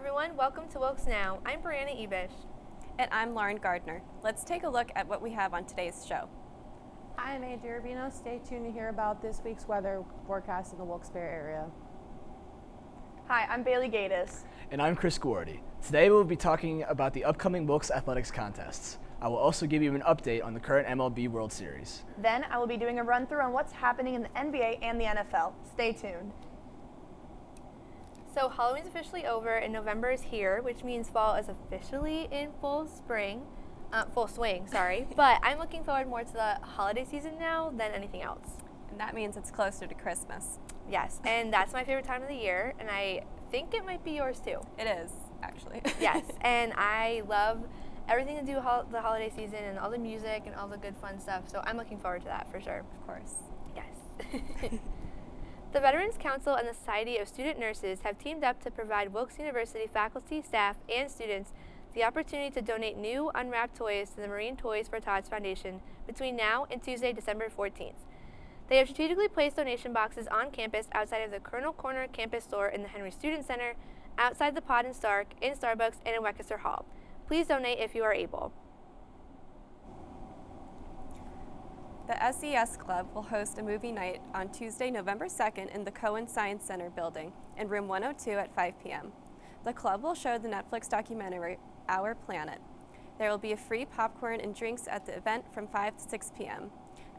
everyone, welcome to WilkesNow. I'm Brianna Ebish. And I'm Lauren Gardner. Let's take a look at what we have on today's show. Hi, I'm AJ Urbino. Stay tuned to hear about this week's weather forecast in the Wilkes-Barre area. Hi, I'm Bailey Gatus. And I'm Chris Gordy. Today we'll be talking about the upcoming Wilkes athletics contests. I will also give you an update on the current MLB World Series. Then I will be doing a run-through on what's happening in the NBA and the NFL. Stay tuned. So Halloween's officially over and November is here, which means fall is officially in full swing. But I'm looking forward more to the holiday season now than anything else. And that means it's closer to Christmas. Yes, and that's my favorite time of the year, and I think it might be yours too. It is, actually. Yes, and I love everything to do with the holiday season and all the music and all the good fun stuff, so I'm looking forward to that for sure. Of course. Yes. The Veterans Council and the Society of Student Nurses have teamed up to provide Wilkes University faculty, staff, and students the opportunity to donate new unwrapped toys to the Marine Toys for Tots Foundation between now and Tuesday, December 14th. They have strategically placed donation boxes on campus outside of the Colonel Corner campus store in the Henry Student Center, outside the Pod and Stark, in Starbucks, and in Wekesser Hall. Please donate if you are able. The SES Club will host a movie night on Tuesday, November 2nd in the Cohen Science Center building in room 102 at 5 p.m. The club will show the Netflix documentary, Our Planet. There will be a free popcorn and drinks at the event from 5 to 6 p.m.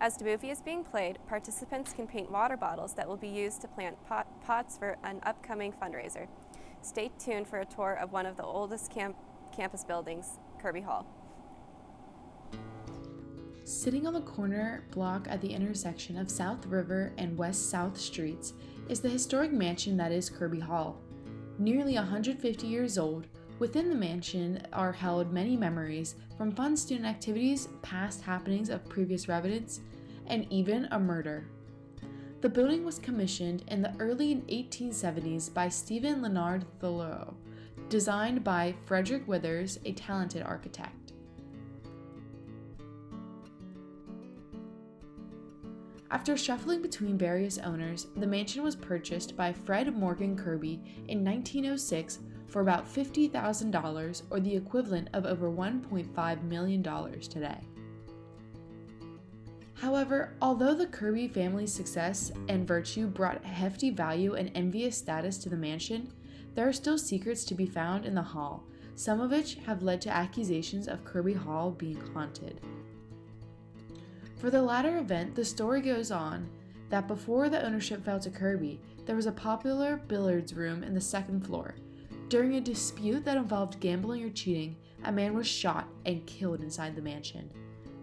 As the movie is being played, participants can paint water bottles that will be used to plant pots for an upcoming fundraiser. Stay tuned for a tour of one of the oldest campus buildings, Kirby Hall. Sitting on the corner block at the intersection of South River and West South Streets is the historic mansion that is Kirby Hall. Nearly 150 years old, within the mansion are held many memories from fun student activities, past happenings of previous residents, and even a murder. The building was commissioned in the early 1870s by Stephen Leonard Thoreau, designed by Frederick Withers, a talented architect. After shuffling between various owners, the mansion was purchased by Fred Morgan Kirby in 1906 for about $50,000, or the equivalent of over $1.5 million today. However, although the Kirby family's success and virtue brought hefty value and envious status to the mansion, there are still secrets to be found in the hall, some of which have led to accusations of Kirby Hall being haunted. For the latter event, the story goes on that before the ownership fell to Kirby, there was a popular billiards room in the second floor. During a dispute that involved gambling or cheating, a man was shot and killed inside the mansion.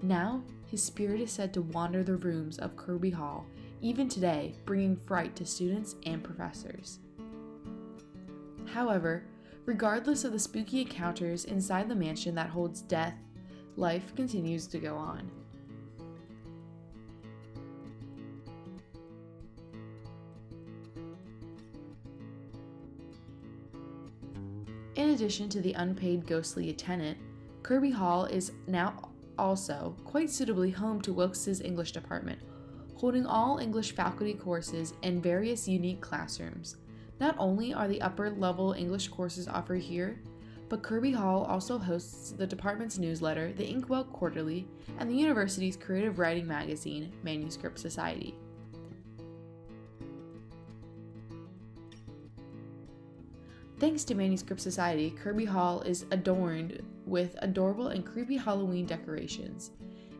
Now, his spirit is said to wander the rooms of Kirby Hall, even today, bringing fright to students and professors. However, regardless of the spooky encounters inside the mansion that holds death, life continues to go on. In addition to the unpaid ghostly tenant, Kirby Hall is now also, quite suitably, home to Wilkes' English department, holding all English faculty courses and various unique classrooms. Not only are the upper-level English courses offered here, but Kirby Hall also hosts the department's newsletter, the Inkwell Quarterly, and the university's creative writing magazine, Manuscript Society. Thanks to Manuscript Society, Kirby Hall is adorned with adorable and creepy Halloween decorations.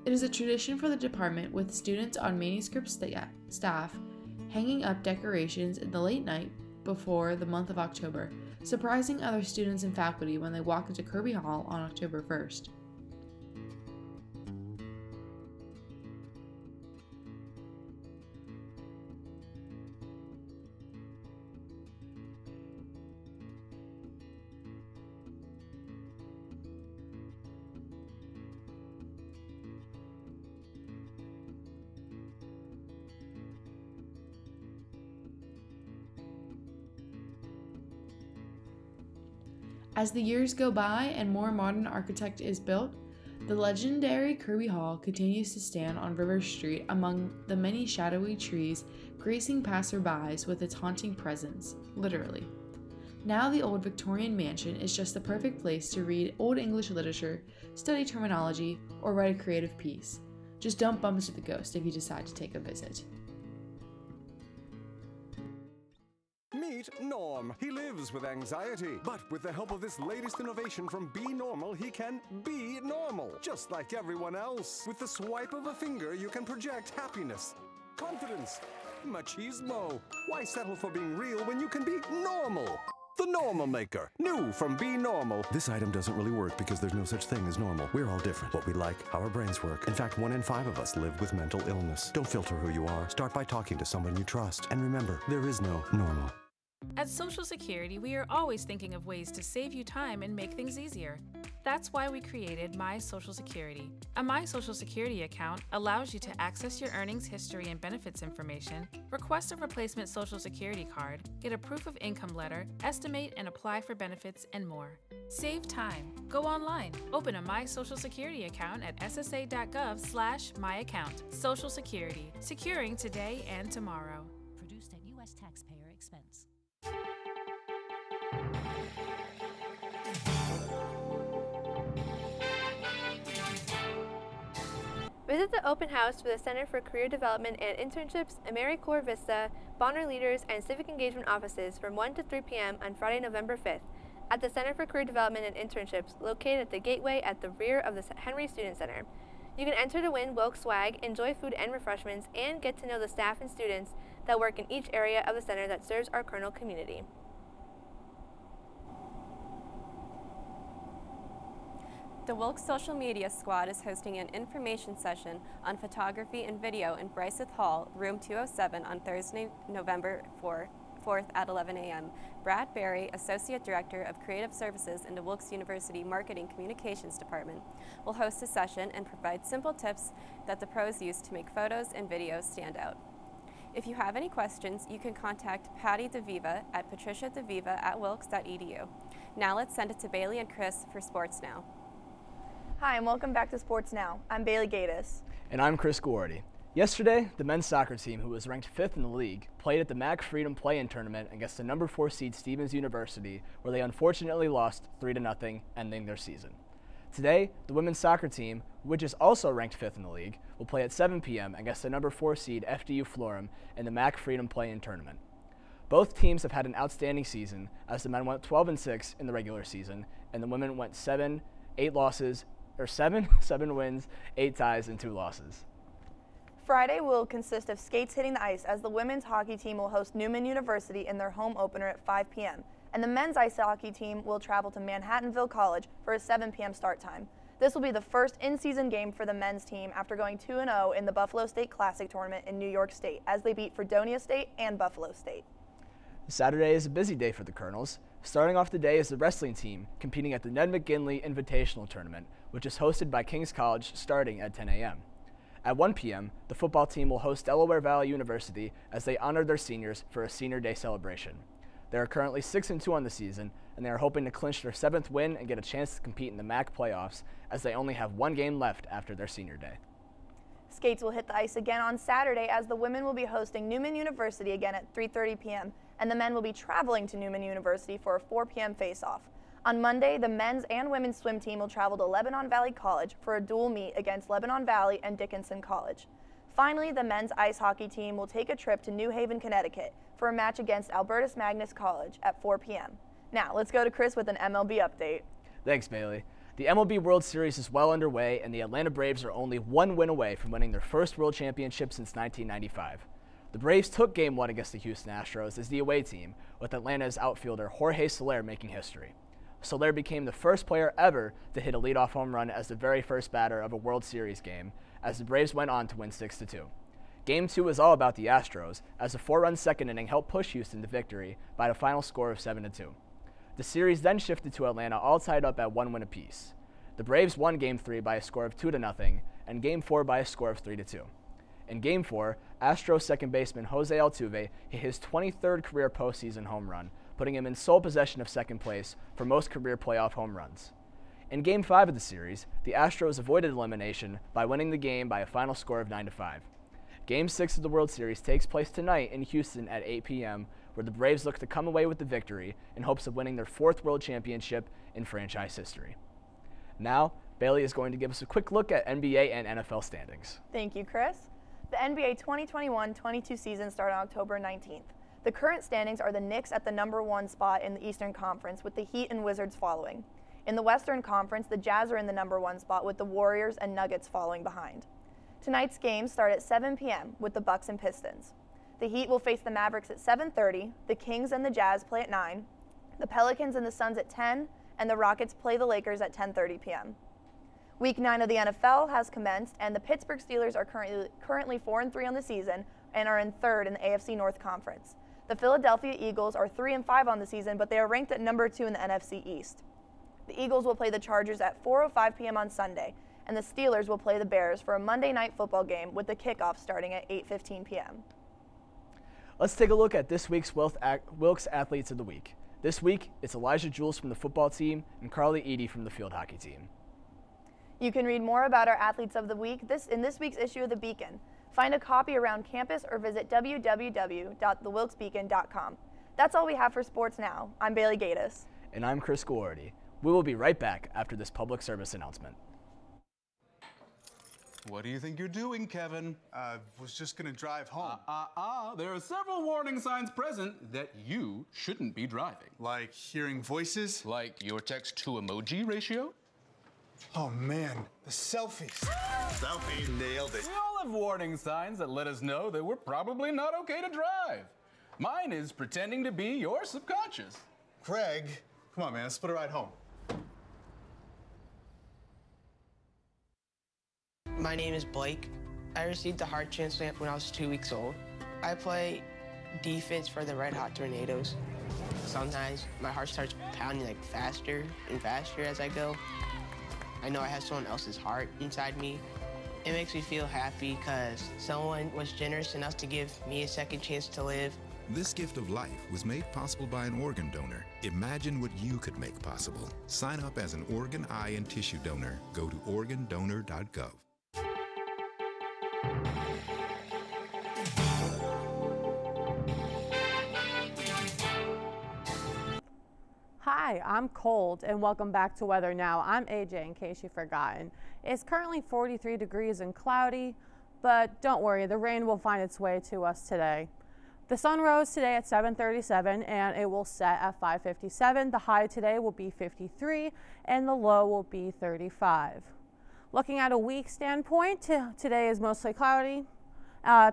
It is a tradition for the department, with students on Manuscript staff hanging up decorations in the late night before the month of October, surprising other students and faculty when they walk into Kirby Hall on October 1st. As the years go by and more modern architecture is built, the legendary Kirby Hall continues to stand on River Street among the many shadowy trees gracing passerbys with its haunting presence, literally. Now the old Victorian mansion is just the perfect place to read Old English literature, study terminology, or write a creative piece. Just don't bump into the ghost if you decide to take a visit. Meet Norm. He lives with anxiety, but with the help of this latest innovation from Be Normal, he can be normal, just like everyone else. With the swipe of a finger, you can project happiness, confidence, machismo. Why settle for being real when you can be normal? The Normal Maker, new from Be Normal. This item doesn't really work because there's no such thing as normal. We're all different. What we like, how our brains work. In fact, 1 in 5 of us live with mental illness. Don't filter who you are. Start by talking to someone you trust. And remember, there is no normal. At Social Security, we are always thinking of ways to save you time and make things easier. That's why we created My Social Security. A My Social Security account allows you to access your earnings history and benefits information, request a replacement Social Security card, get a proof of income letter, estimate and apply for benefits, and more. Save time. Go online. Open a My Social Security account at ssa.gov/myaccount. Social Security. Securing today and tomorrow. Produced at U.S. taxpayer expense. Visit the open house for the Center for Career Development and Internships, AmeriCorps Vista, Bonner Leaders, and Civic Engagement offices from 1 to 3 p.m. on Friday, November 5th at the Center for Career Development and Internships located at the Gateway at the rear of the Henry Student Center. You can enter to win Wilkes swag, enjoy food and refreshments, and get to know the staff and students that work in each area of the center that serves our Kernel community. The Wilkes Social Media Squad is hosting an information session on photography and video in Bryceth Hall, room 207 on Thursday, November 4th at 11 a.m. Brad Berry, Associate Director of Creative Services in the Wilkes University Marketing Communications Department, will host a session and provide simple tips that the pros use to make photos and videos stand out. If you have any questions, you can contact Patty DeViva at patriciadeviva@wilkes.edu. Now let's send it to Bailey and Chris for Sports Now. Hi, and welcome back to Sports Now. I'm Bailey Gatis. And I'm Chris Guardi. Yesterday, the men's soccer team, who was ranked 5th in the league, played at the MAC Freedom Play-In Tournament against the number 4 seed Stevens University, where they unfortunately lost 3-0, ending their season. Today, the women's soccer team, which is also ranked 5th in the league, will play at 7 p.m. against the number 4 seed FDU Florham in the MAC Freedom Play-In Tournament. Both teams have had an outstanding season, as the men went 12-6 in the regular season, and the women went 7 wins, 8 ties, and 2 losses. Friday will consist of skates hitting the ice as the women's hockey team will host Newman University in their home opener at 5 p.m. and the men's ice hockey team will travel to Manhattanville College for a 7 p.m. start time. This will be the first in-season game for the men's team after going 2-0 in the Buffalo State Classic tournament in New York State as they beat Fredonia State and Buffalo State. Saturday is a busy day for the Colonels. Starting off the day is the wrestling team competing at the Ned McGinley Invitational Tournament, which is hosted by King's College starting at 10 a.m. At 1 p.m., the football team will host Delaware Valley University as they honor their seniors for a Senior Day celebration. They are currently 6-2 on the season, and they are hoping to clinch their 7th win and get a chance to compete in the MAC playoffs as they only have 1 game left after their Senior Day. Skates will hit the ice again on Saturday as the women will be hosting Newman University again at 3:30 p.m. and the men will be traveling to Newman University for a 4 p.m. face-off. On Monday, the men's and women's swim team will travel to Lebanon Valley College for a dual meet against Lebanon Valley and Dickinson College. Finally, the men's ice hockey team will take a trip to New Haven, Connecticut for a match against Albertus Magnus College at 4 p.m. Now, let's go to Chris with an MLB update. Thanks, Bailey. The MLB World Series is well underway, and the Atlanta Braves are only 1 win away from winning their first World Championship since 1995. The Braves took Game 1 against the Houston Astros as the away team, with Atlanta's outfielder Jorge Soler making history. Soler became the first player ever to hit a leadoff home run as the very first batter of a World Series game, as the Braves went on to win 6-2. Game 2 was all about the Astros, as a 4-run second inning helped push Houston to victory by the final score of 7-2. The series then shifted to Atlanta, all tied up at 1 win apiece. The Braves won Game 3 by a score of 2-0, and Game 4 by a score of 3-2. In Game 4, Astros second baseman Jose Altuve hit his 23rd career postseason home run, putting him in sole possession of second place for most career playoff home runs. In Game 5 of the series, the Astros avoided elimination by winning the game by a final score of 9-5. Game 6 of the World Series takes place tonight in Houston at 8 p.m., where the Braves look to come away with the victory in hopes of winning their 4th World Championship in franchise history. Now, Bailey is going to give us a quick look at NBA and NFL standings. Thank you, Chris. The NBA 2021-22 season started on October 19th. The current standings are the Knicks at the #1 spot in the Eastern Conference, with the Heat and Wizards following. In the Western Conference, the Jazz are in the #1 spot, with the Warriors and Nuggets following behind. Tonight's games start at 7 p.m. with the Bucks and Pistons. The Heat will face the Mavericks at 7:30, the Kings and the Jazz play at 9, the Pelicans and the Suns at 10, and the Rockets play the Lakers at 10:30 p.m. Week 9 of the NFL has commenced, and the Pittsburgh Steelers are currently 4-3 on the season and are in 3rd in the AFC North Conference. The Philadelphia Eagles are 3-5 on the season, but they are ranked at #2 in the NFC East. The Eagles will play the Chargers at 4:05 p.m. on Sunday, and the Steelers will play the Bears for a Monday night football game with the kickoff starting at 8:15 p.m. Let's take a look at this week's Wilkes Athletes of the Week. This week, it's Elijah Jules from the football team and Carly Eady from the field hockey team. You can read more about our Athletes of the Week in this week's issue of The Beacon. Find a copy around campus or visit www.thewilkesbeacon.com. That's all we have for Sports Now. I'm Bailey Gatiss. And I'm Chris Gawarty. We will be right back after this public service announcement. What do you think you're doing, Kevin? Was just gonna drive home. There are several warning signs present that you shouldn't be driving. Like hearing voices? Like your text-to-emoji ratio? Oh man, the selfies. Selfie, nailed it. We all have warning signs that let us know that we're probably not okay to drive. Mine is pretending to be your subconscious. Craig, come on man, let's split a ride home. My name is Blake. I received a heart transplant when I was 2 weeks old. I play defense for the Red Hot Tornadoes. Sometimes my heart starts pounding like faster and faster as I go. I know I have someone else's heart inside me. It makes me feel happy because someone was generous enough to give me a second chance to live. This gift of life was made possible by an organ donor. Imagine what you could make possible. Sign up as an organ, eye, and tissue donor. Go to organdonor.gov. Hi, I'm Cold, and welcome back to Weather Now. I'm AJ, in case you've forgotten. It's currently 43 degrees and cloudy, but don't worry, the rain will find its way to us today. The sun rose today at 7:37, and it will set at 5:57. The high today will be 53, and the low will be 35. Looking at a week standpoint, today is mostly cloudy.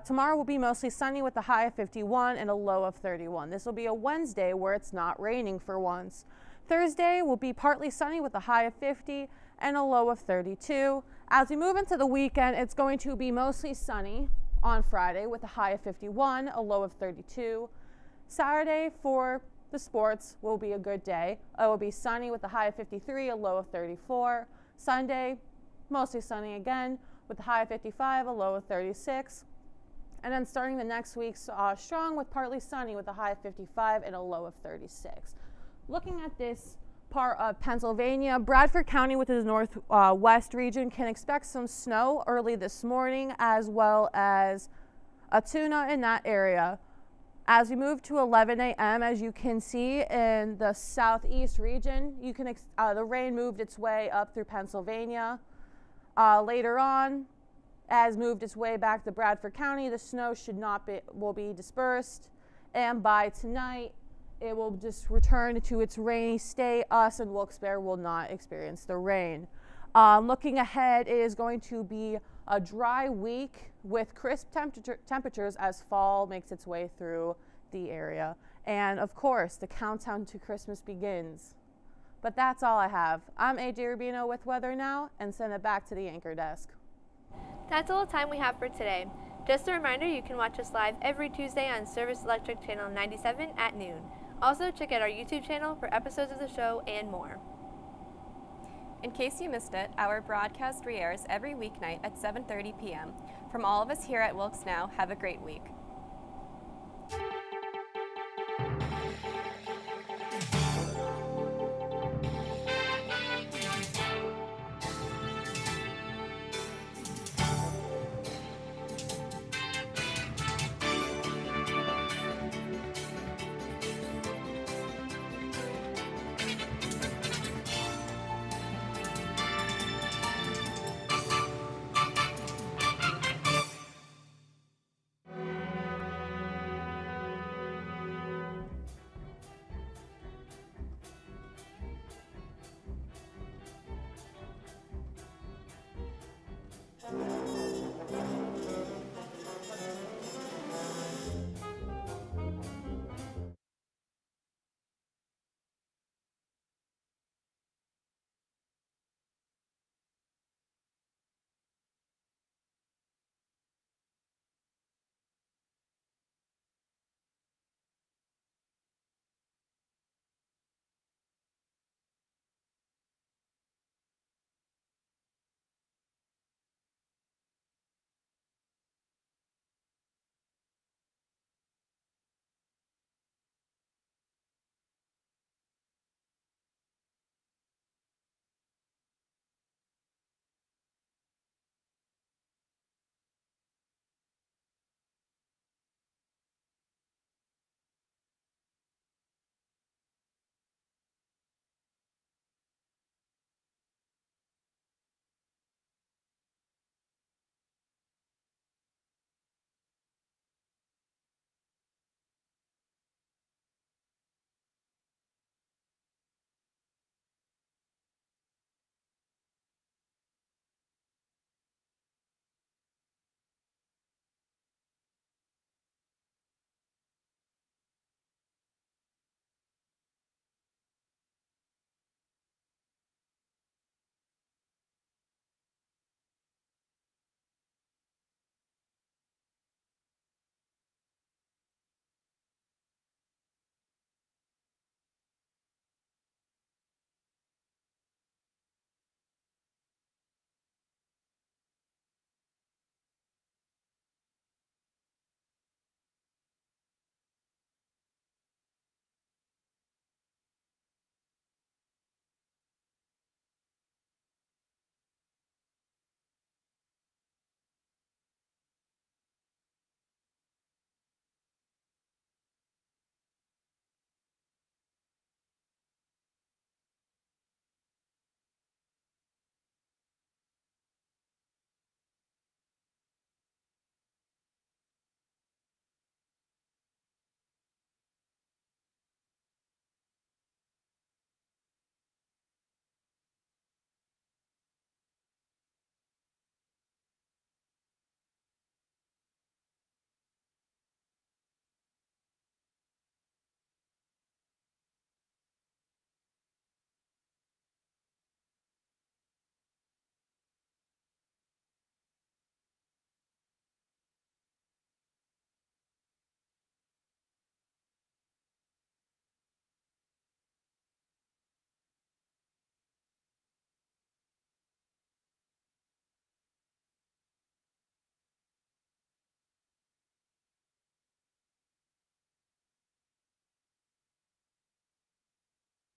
Tomorrow will be mostly sunny with a high of 51 and a low of 31. This will be a Wednesday where it's not raining for once. Thursday will be partly sunny with a high of 50 and a low of 32. As we move into the weekend, it's going to be mostly sunny on Friday with a high of 51, a low of 32. Saturday for the sports will be a good day. It will be sunny with a high of 53, a low of 34. Sunday, mostly sunny again with a high of 55, a low of 36. And then starting the next week, strong with partly sunny with a high of 55 and a low of 36. Looking at this part of Pennsylvania, Bradford County with its northwest region can expect some snow early this morning, as well as a tuna in that area. As we move to 11 a.m., as you can see in the southeast region, the rain moved its way up through Pennsylvania. Later on, has moved its way back to Bradford County. The snow will be dispersed, and by tonight it will just return to its rainy state. Us and Wilkes-Barre will not experience the rain. Looking ahead, it is going to be a dry week with crisp temperatures as fall makes its way through the area. And of course, the countdown to Christmas begins. But that's all I have. I'm AJ Rubino with Weather Now, and send it back to the anchor desk. That's all the time we have for today. Just a reminder, you can watch us live every Tuesday on Service Electric Channel 97 at noon. Also, check out our YouTube channel for episodes of the show and more. In case you missed it, our broadcast re-airs every weeknight at 7:30 p.m. From all of us here at WilkesNow, have a great week.